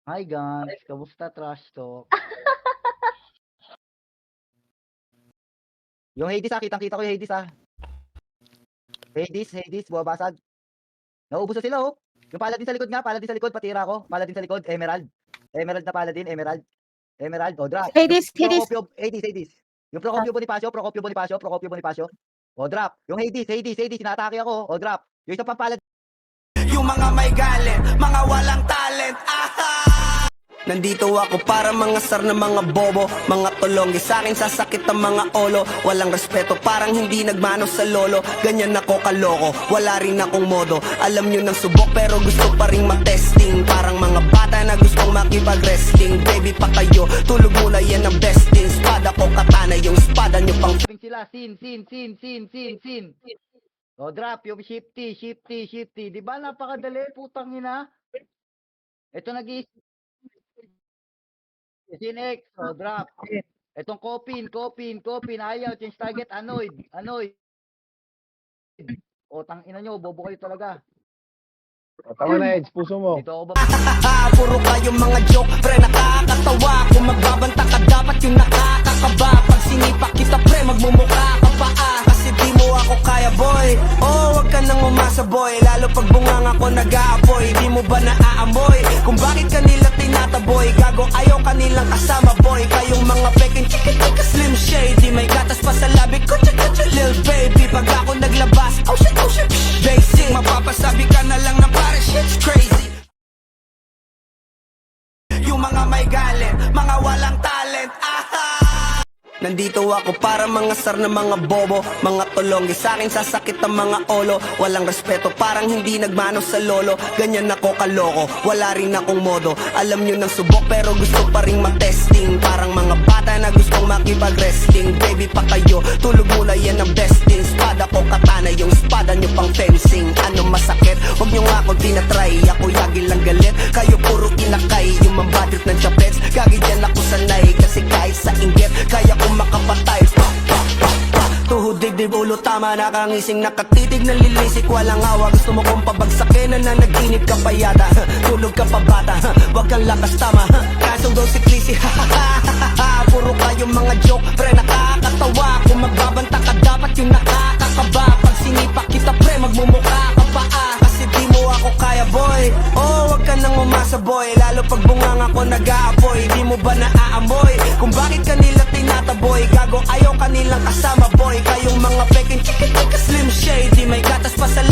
Hi guys, kamusta trash talk? Yung Hades kitang-kita ko yung Hades Hades, bumabasag. Nauubos na sila Yung Paladin sa likod nga, Paladin sa likod, patira ko. Paladin sa likod, Emerald. Emerald na Paladin, Emerald. Drop. Hades. Hades. Yung Procopio Bonifacio. Drop. Yung Hades, inaatake ako. Drop. Yung isa pang Paladin. Yung mga may galit, mga walang talent, Nandito ako para mga sar na mga bobo, mga tulonggi sa akin sasakit ang mga olo. Walang respeto, parang hindi nagmano sa lolo. Ganyan ako kaloko, wala rin akong modo. Alam nyo ng subok pero gusto pa rin matesting. Parang mga bata na gustong makipag-wrestling. Baby pa kayo, tulog muna yan ang besting. Spada ko katana, yung spada nyo pang sila, sin. Drop, yung shifty. Di ba napakadali, putang ina? Ito nag-iisip. Sin X, drop. Itong Copin, ayaw, change target, annoyed. Tang ina nyo, bobo kayo talaga. Tama na, Edge, puso mo. Dito ako ba? Puro kayong mga joke, pre, nakakatawa. Kung magbabanta ka, dapat yung nakakakaba. Pag sinipak kita, pre, magmumukha ka pa, Kasi di mo ako kaya, boy. Wag ka nang umasa, boy. Lalo pag bungang ako nag-aapoy. Di mo ba naaamoy kung bakit kanila tinataboy? Gago, ayaw kanilang kasama, boy. Kayong mga peking chika slim shady. May gatas pa sa labi ko, lil baby. Pag ako naglabas, oh shit, basic. Mapapasabi ka na lang na pare, shit's crazy. Yung mga may galit, mga walang talent, Nandito ako para mga sar na mga bobo, mga tulonggi sa akin sasakit ang mga olo. Walang respeto, parang hindi nagmano sa lolo. Ganyan ako kaloko, wala rin akong modo. Alam nyo ng subok pero gusto pa rin matesting. Parang mga bata na gustong makipag-wrestling. Baby pa kayo, tulog muna yan ang besting. Spada ko katana, yung spada nyo pang fencing. Ano masakit? Huwag nyo nga akong tinatry. Ako yagi lang galit, kayo puro kinakay. Yung mambadrit ng chapets, gagi dyan ako sanay. Kasi kahit sa inggit, kaya ko makapatay. Tuhod, dibdib, ulo, tama, nakangising, nakatitig, nalilisik, walang hawa. Gusto mo kong pabagsakin, na nag-inip ka pa yata. Tulog ka pa bata, wag kang lakas, tama. Kasong daw si Clissy, puro kayong mga joke, pre, nakakatawa. Kung magbabanta ka, dapat yung nakakakaba. Pag sinipak kita, pre, magmumukha ka pa, Kasi di mo ako kaya, boy. Wag ka nang umasa, boy. Lalo pag bungang ako nag-aapoy. Di mo ba naaamoy kung bakit kanila tinataboy? Gago, ayaw kanilang kasama, boy. Kayong mga peking chika slim shady. May gatas pa sa